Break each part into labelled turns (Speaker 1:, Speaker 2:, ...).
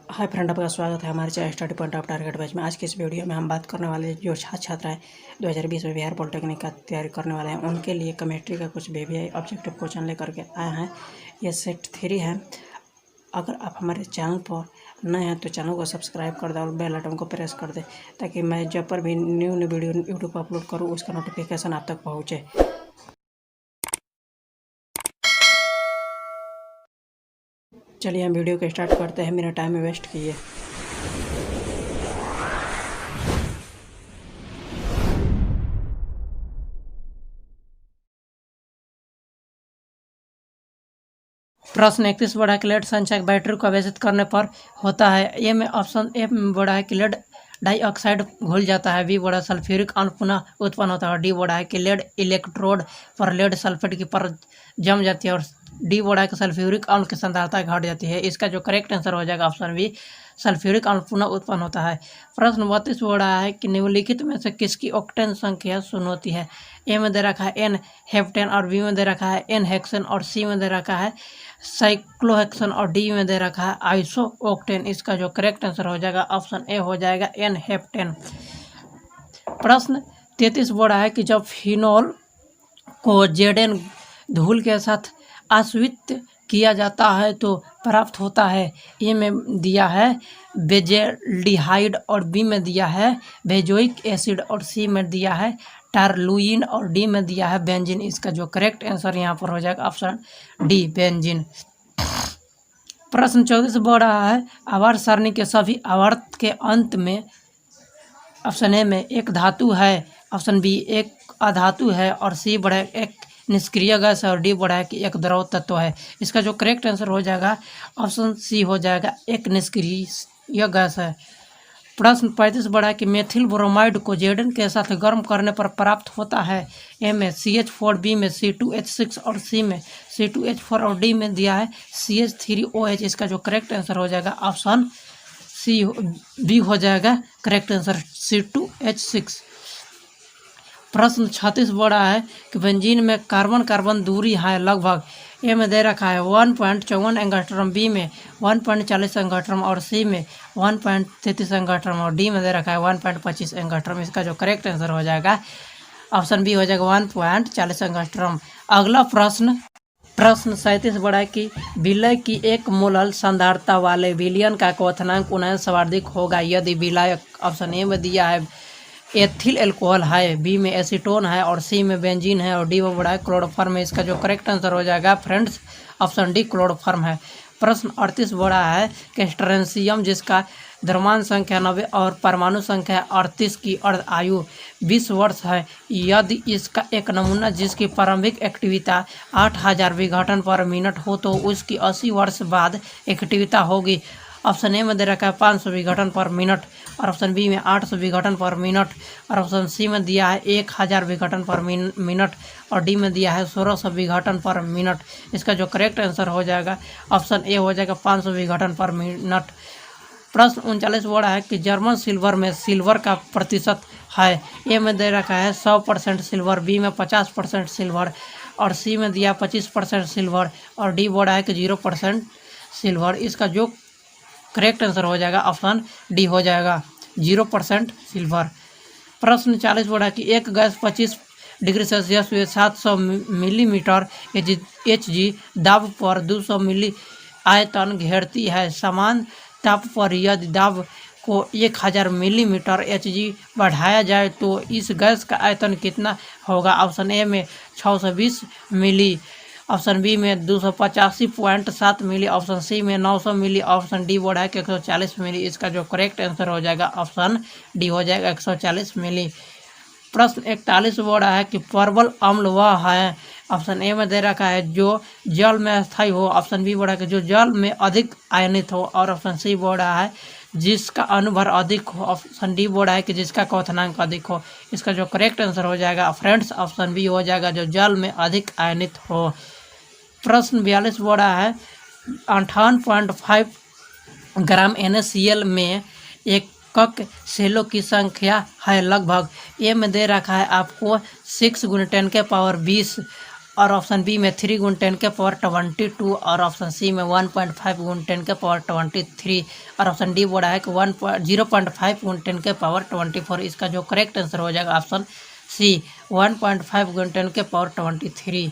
Speaker 1: Hi friend, आपका स्वागत है हमारे channel study point of target batch में। आज के इस वीडियो में हम बात करने वाले हैं जो छात्र छात्राएं 2020 में बिहार पॉलिटेक्निक का तैयारी करने वाले हैं उनके लिए केमिस्ट्री का कुछ वीवीआई ऑब्जेक्टिव क्वेश्चन लेकर के आए हैं। ये सेट 3 है। अगर आप हमारे चैनल पर नए हैं तो चैनल को सब्सक्राइब कर दें और बेल आइकन को प्रेस कर दें ताकि मैं जब पर भी न्यू वीडियो यूट्यूब पर अपलोड करूँ उसका नोटिफिकेशन आप तक पहुँचे। चलिए हम वीडियो को स्टार्ट करते हैं, मेरा टाइम वेस्ट किए। प्रश्न 31 बड़ा है कि लेड संचयक बैटरी को आवेशित करने पर होता है। ए में ऑप्शन ए में बड़ा है कि लेड डाइऑक्साइड घुल जाता है। बी बड़ा सल्फ्यूरिक अम्ल पुनः उत्पन्न होता है। डी बड़ा है कि लेड इलेक्ट्रोड पर लेड सल्फेट की परत जम जाती है। और डी बड़ा है कि सल्फ्यूरिक अम्ल की सांद्रता घट जाती है। इसका जो करेक्ट आंसर हो जाएगा ऑप्शन बी, सल्फ्यूरिक अम्ल पुनः उत्पन्न होता है। प्रश्न 32 बड़ा है कि निम्नलिखित में से किसकी ऑक्टेन संख्या शून्य होती है। ए में दे रखा है एन हेप्टेन और बी में दे रखा है एन हेक्सेन और सी में दे रखा है साइक्लोहेक्सेन और डी में दे रखा है आइसो ऑक्टेन। इसका जो करेक्ट आंसर हो जाएगा ऑप्शन ए हो जाएगा एन हेप्टेन। प्रश्न 33 बड़ा है कि जब फिनोल को जेडेन धूल के साथ आश्रित किया जाता है तो प्राप्त होता है। ए में दिया है बेजेल्डिहाइड और बी में दिया है बेंजोइक एसिड और सी में दिया है टारलुइन और डी में दिया है बेंजीन। इसका जो करेक्ट आंसर यहाँ पर हो जाएगा ऑप्शन डी, बेंजीन। प्रश्न 34 बोल रहा है आवर्त सारणी के सभी आवर्त के अंत में ऑप्शन ए में एक धातु है, ऑप्शन बी एक अधातु है और सी बड़ा एक निष्क्रिय गैस है और डी बड़ा है कि एक द्रव तत्व है। इसका जो करेक्ट आंसर हो जाएगा ऑप्शन सी हो जाएगा, एक निष्क्रिय गैस है। प्रश्न 35 बड़ा है कि मेथिल ब्रोमाइड को जेडन के साथ गर्म करने पर प्राप्त होता है। ए में CH4, बी में C2H6 और सी में C2H4 और डी में दिया है CH3OH। इसका जो करेक्ट आंसर हो जाएगा ऑप्शन सी, बी हो जाएगा करेक्ट आंसर, C2H6। प्रश्न 36 बड़ा है कि बेंजीन में कार्बन कार्बन दूरी है लगभग। ए में दे रखा है 1.54 एंगस्ट्रॉम, बी में 1.40 एंगस्ट्रॉम और सी में 1.33 एंगस्ट्रॉम और डी में दे रखा है 1.25 एंगस्ट्रॉम। इसका जो करेक्ट आंसर हो जाएगा ऑप्शन बी हो जाएगा 1.40 एंगस्ट्रॉम। अगला प्रश्न 37 बड़ा है कि विलय की एक मोलल सांद्रता वाले विलयन का क्वथनांक उन्हें सर्वाधिक होगा यदि विलायक ऑप्शन ए में दिया है एथिल एल्कोहल है, बी में एसीटोन है और सी में बेंजीन है और डी में बड़ा है क्लोरोफॉर्म है। इसका जो करेक्ट आंसर हो जाएगा फ्रेंड्स ऑप्शन डी, क्लोरोफॉर्म है। प्रश्न 38 बड़ा है कि स्ट्रेंशियम जिसका द्रव्यमान संख्या 90 और परमाणु संख्या 38 की अर्ध आयु 20 वर्ष है, यदि इसका एक नमूना जिसकी प्रारंभिक एक्टिविटा 8000 विघटन पर मिनट हो तो उसकी 80 वर्ष बाद एक्टिविटा होगी। ऑप्शन ए में दे रखा है 500 विघटन पर मिनट और ऑप्शन बी में 800 विघटन पर मिनट और ऑप्शन सी में दिया है 1000 विघटन पर मिनट और डी में दिया है 1600 विघटन पर मिनट। इसका जो करेक्ट आंसर हो जाएगा ऑप्शन ए हो जाएगा 500 विघटन पर मिनट। प्रश्न 39 बड़ा है कि जर्मन सिल्वर में सिल्वर का प्रतिशत है। ए में दे रखा है 100% सिल्वर, बी में 50% सिल्वर और सी में दिया 25% सिल्वर और डी बड़ा है कि 0% सिल्वर। इसका जो करेक्ट आंसर हो जाएगा ऑप्शन डी हो जाएगा 0% सिल्वर। प्रश्न 40 बड़ा कि एक गैस 25 डिग्री सेल्सियस में 700 मिलीमीटर Hg दाब पर 200 मिली आयतन घेरती है। समान ताप पर यदि दाब को 1000 मिलीमीटर Hg बढ़ाया जाए तो इस गैस का आयतन कितना होगा। ऑप्शन ए में 620 मिली, ऑप्शन बी में 285.7 मिली, ऑप्शन सी में 900 मिली, ऑप्शन डी बोर्ड है कि 140 मिली। इसका जो करेक्ट आंसर हो जाएगा ऑप्शन डी हो जाएगा 140 मिली। प्रश्न 41 बोर्ड है कि परवल अम्ल वह है। ऑप्शन ए में दे रखा है जो जल में स्थायी हो, ऑप्शन बी बोर्ड है कि जो जल में अधिक आयनित हो और ऑप्शन सी बोर्ड है जिसका अणुभर अधिक हो, ऑप्शन डी बोर्ड है कि जिसका क्वथनांक अधिक हो। इसका जो करेक्ट आंसर हो जाएगा फ्रेंड्स ऑप्शन बी हो जाएगा जो जल में अधिक आयनित हो। प्रश्न 42 बड़ा है 58.5 ग्राम NaCl में एकक सेलों की संख्या है लगभग। ए में दे रखा है आपको 6 × 10⁻20 और ऑप्शन बी में 3 गुण 10 के पावर 22 और ऑप्शन सी में 1.5 गुण 10 के पावर 23 और ऑप्शन डी बोला है कि 0.5 गुण 10 के पावर 24। इसका जो करेक्ट आंसर हो जाएगा ऑप्शन सी 1.5 गुण 10 के पावर 23।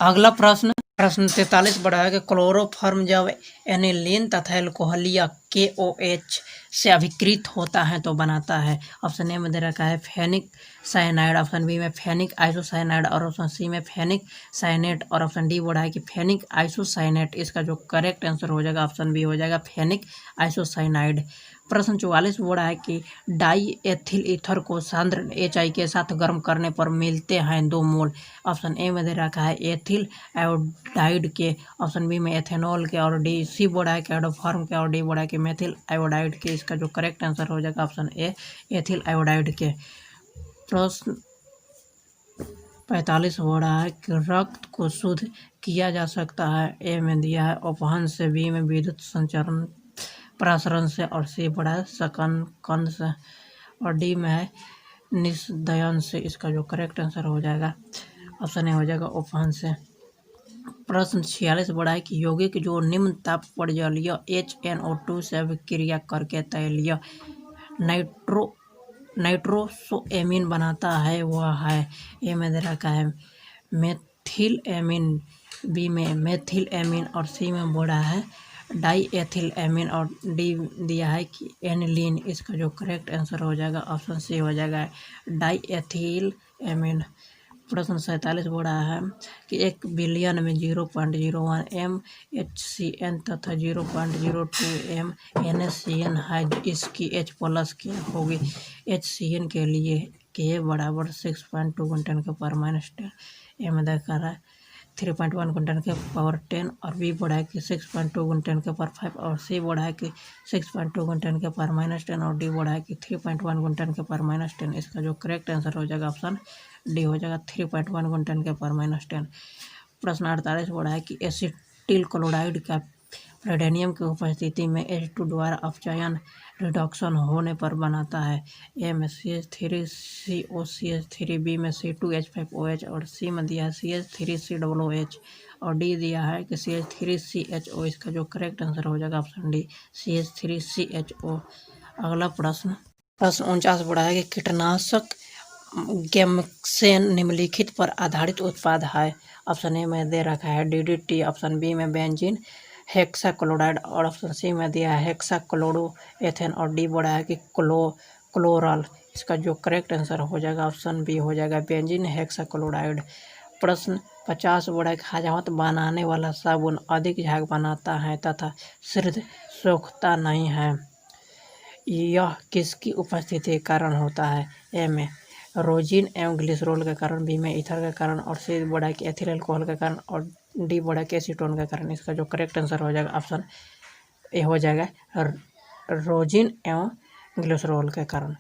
Speaker 1: अगला प्रश्न 43 बड़ा है कि क्लोरोफॉर्म जब एनिलीन तथा एल्कोहलिया KOH से अभिकृत होता है तो बनाता है। ऑप्शन ए में दे रखा है फेनिक साइनाइड, ऑप्शन बी में फेनिक आइसोसाइनाइड और ऑप्शन सी में फेनिक साइनेट और ऑप्शन डी बोला है कि फेनिक आइसोसाइनेट। इसका जो करेक्ट आंसर हो जाएगा ऑप्शन बी हो जाएगा फेनिक आइसोसाइनाइड। प्रश्न 44 बोला है कि डाई एथिल ईथर को सांद्र HI के साथ गर्म करने पर मिलते हैं 2 मोल। ऑप्शन ए में दे रखा है एथिल आयोडाइड के, ऑप्शन बी में एथेनॉल के और डी सी बोला है क्लोरोफॉर्म के और डी बोला है कि मेथिल आयोडाइड के। इसका जो करेक्ट आंसर हो जाएगा ऑप्शन ए एथिल आयोडाइड के। प्रश्न 45 हो रहा है कि रक्त को शुद्ध किया जा सकता है। ए में दिया है अपहन से, बी में विद्युत संचरण प्रसारण से और सी बड़ा है सकन से और डी में है निस्दयन से। इसका जो करेक्ट आंसर हो जाएगा ऑप्शन ए हो जाएगा अपहन से। प्रश्न 46 बड़ा है कि यौगिक जो निम्न ताप पर जलीय HNO2 से अभिक्रिया करके तैलीय नाइट्रोसोएमीन बनाता है वह है। ए में दे रखा है मेथिल एमीन, बी में मेथिल एमीन और सी में बोला है डाई एथिल एमीन और डी दिया है कि एनिलीन। इसका जो करेक्ट आंसर हो जाएगा ऑप्शन सी हो जाएगा डाई एथिल एमीन। प्रश्न 47 बोल रहा है कि 1 बिलियन में 0.01 MHCN तथा 0.02 MNaCN है। इसकी H+ क्या होगी। HCN के लिए K बराबर 6.2 गुणन के पावर -10, M देखा रहा है 3.1 गुणन के पावर 10 और B बढ़ा है कि 6.2 गुणन के पावर 5 और C बढ़ा है कि 6.2 गुणन के पावर -10 और D बढ़ा है कि 3.1 गुणन के पावर -10। इसका जो करेक्ट आंसर हो जाएगा ऑप्शन डी हो जाएगा 3.1 गुणन के पावर -10। प्रश्न 48 बढ़ा है कि एसिटिल क्लोराइड का रेडियम की उपस्थिति में H2 द्वारा अपचयन रिडक्शन होने पर बनाता है। ए में CH3COCH3, बी में C2H5OH और सी में दिया है CH3COOH और डी दिया है कि CH3CHO। इसका जो करेक्ट आंसर हो जाएगा ऑप्शन डी CH3CHO। अगला प्रश्न 49 बढ़ा है कि कीटनाशक गैमक्सेन निम्नलिखित पर आधारित उत्पाद है। ऑप्शन ए में दे रखा है DDT, ऑप्शन बी में बेंजीन हेक्साक्लोराइड और ऑप्शन सी में दिया है हेक्साक्लोरोएथेन और डी बोला है कि क्लोरल। इसका जो करेक्ट आंसर हो जाएगा ऑप्शन बी हो जाएगा बेंजीन हेक्साक्लोराइड। प्रश्न 50 बोला है हजामत बनाने वाला साबुन अधिक झाग बनाता है तथा सिर्फ सोखता नहीं है, यह किसकी उपस्थिति के कारण होता है। ए में रोजिन एवं ग्लिसरॉल के कारण, बी में ईथर के कारण और सी बोला कि एथिल अल्कोहल के कारण और डी बोला कि एसीटोन के कारण। इसका जो करेक्ट आंसर हो जाएगा ऑप्शन ए हो जाएगा रोजिन एवं ग्लिसरॉल के कारण।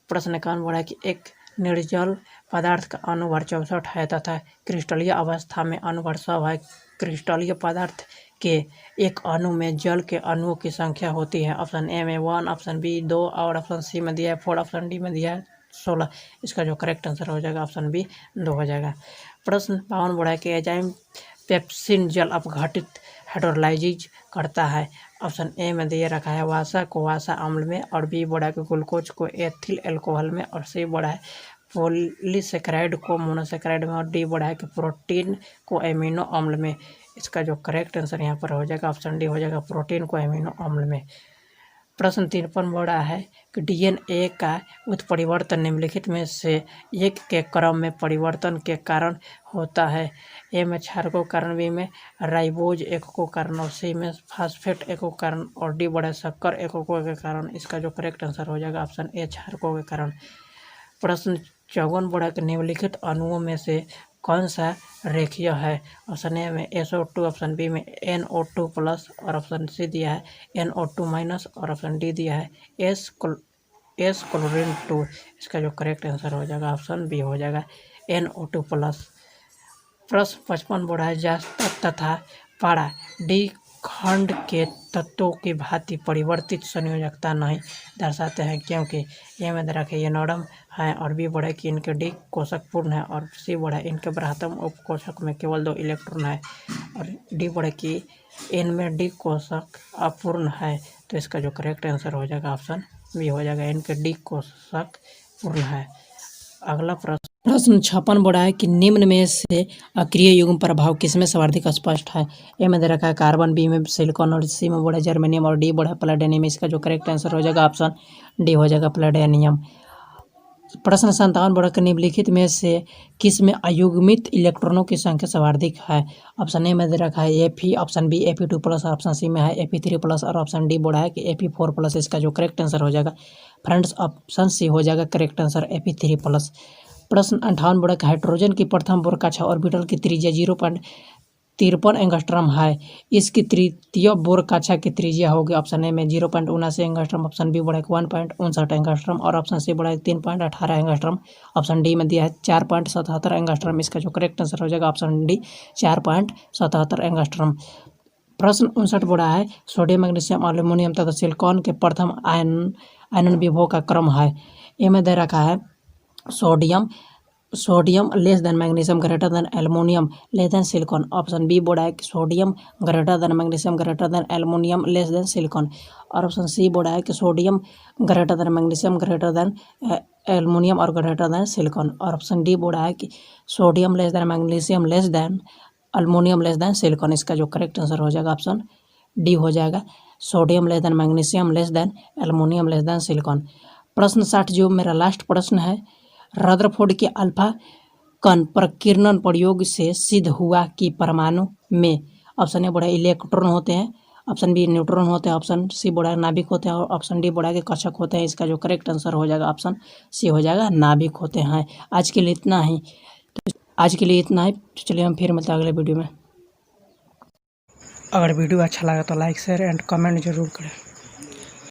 Speaker 1: प्रश्न 51 बोला कि एक निर्जल पदार्थ का अनुभार 64 है तथा क्रिस्टलीय अवस्था में अनुभार 100 है। क्रिस्टलीय पदार्थ के एक अणु में जल के अणुओं की संख्या होती है। ऑप्शन ए में 1, ऑप्शन बी 2 और ऑप्शन सी में दिया है 4, ऑप्शन डी में दिया है 16। इसका जो करेक्ट आंसर हो जाएगा ऑप्शन बी 2 हो जाएगा। प्रश्न 52 बोला है कि एंजाइम पेप्सिन जल अपघटित हाइड्रोलाइज करता है। ऑप्शन ए में दिए रखा है वासा को वासा अम्ल में और बी बोला है कि ग्लूकोज को एथिल अल्कोहल में और सी बोला है पॉलीसेकेराइड को मोनोसेकेराइड में और डी बोला है कि प्रोटीन को एमिनो अम्ल में। इसका जो करेक्ट आंसर यहाँ पर हो जाएगा ऑप्शन डी हो जाएगा प्रोटीन को एमिनो अम्ल में। प्रश्न 53 बोला है कि DNA का उत्परिवर्तन निम्नलिखित में से एक के क्रम में परिवर्तन के कारण होता है। ए में क्षारकों के कारण, बी में राइबोज एककों के कारण और सी में फास्फेट एककों के कारण और डी बड़ा शक्कर एककों के कारण। इसका जो करेक्ट आंसर हो जाएगा ऑप्शन ए क्षारकों के कारण। प्रश्न 54 बोला कि निम्नलिखित अणुओं में से कौन सा रेखीय है। ऑप्शन ए में SO2, ऑप्शन बी में NO2+ और ऑप्शन सी दिया है NO2- और ऑप्शन डी दिया है S क्लोरीन 2। इसका जो करेक्ट आंसर हो जाएगा ऑप्शन बी हो जाएगा NO2+। प्रश्न 55 बोला है जास्ता तथा पारा खंड के तत्वों की भांति परिवर्तित संयोजकता नहीं दर्शाते हैं, क्योंकि ये में रखे ये नोडम है और बी बढ़े कि इनके डी कोशक पूर्ण है और सी बढ़े इनके बृहत्तम उपकोशक में केवल 2 इलेक्ट्रॉन है और डी बढ़े कि इनमें डी कोशक अपूर्ण है। तो इसका जो करेक्ट आंसर हो जाएगा ऑप्शन बी हो जाएगा, इनके डी कोशक पूर्ण है। अगला प्रश्न 56 बोला है कि निम्न में से अक्रिय युग्म प्रभाव किसमें सर्वाधिक स्पष्ट है। ए में दे रखा है कार्बन, बी में सिलिकॉन और सी में बोला जर्मेनियम और डी बोला प्लेटिनम। इसका जो करेक्ट आंसर हो जाएगा ऑप्शन डी हो जाएगा प्लेटिनम। प्रश्न 57 बोला कि निम्नलिखित में से किस में अयुग्मित इलेक्ट्रॉनों की संख्या सर्वाधिक है। ऑप्शन ए में दे रखा है Fe, option B Fe2+, option C में है Fe3+ और ऑप्शन डी बोला है कि Fe4+। इसका जो करेक्ट आंसर हो जाएगा फ्रेंड्स ऑप्शन सी हो जाएगा करेक्ट आंसर Fe3+। प्रश्न 58 बोला कि हाइड्रोजन की प्रथम बोर कक्षा ऑर्बिटल की त्रिज्या 0.53 एंगस्ट्रॉम है, इसकी तृतीय बोर कक्षा की त्रिज्या होगी। ऑप्शन ए में 0.79 एंगस्ट्रॉम, ऑप्शन बी बोला 1.59 एंगस्ट्रॉम और ऑप्शन सी बोला 3.18 एंगस्ट्रॉम। ऑप्शन डी में दिया है 4.77 एंगस्ट्रॉम। इसका जो करेक्ट आंसर हो जाएगा ऑप्शन डी 4.77 एंगस्ट्रॉम। प्रश्न 59 बोला है सोडियम, मैग्नीशियम, एल्यूमिनियम तथा सिलिकॉन के प्रथम आयनन विभव का क्रम है। ए में दे रखा है sodium less than magnesium greater than aluminium less than silicon. Option B बोर्ड है कि sodium greater than magnesium greater than aluminium less than silicon और ऑप्शन सी बोर्ड है कि sodium greater than magnesium greater than aluminium और greater than silicon और option D बोर्ड है कि sodium less than magnesium less than aluminium less than silicon. इसका जो करेक्ट आंसर हो जाएगा ऑप्शन डी हो जाएगा, sodium less than magnesium less than aluminium less than silicon. प्रश्न 60 जो मेरा लास्ट प्रश्न है, रदरफोर्ड के अल्फा कण प्रकीर्णन प्रयोग से सिद्ध हुआ कि परमाणु में ऑप्शन ए बोला इलेक्ट्रॉन होते हैं, ऑप्शन बी न्यूट्रॉन होते हैं, ऑप्शन सी बोला नाभिक होते हैं और ऑप्शन डी बोला कि कक्षक होते हैं। इसका जो करेक्ट आंसर हो जाएगा ऑप्शन सी हो जाएगा, नाभिक होते हैं। आज के लिए इतना ही, चलिए हम फिर मिलते हैं अगले वीडियो में। अगर वीडियो अच्छा लगा तो लाइक शेयर एंड कमेंट जरूर करें।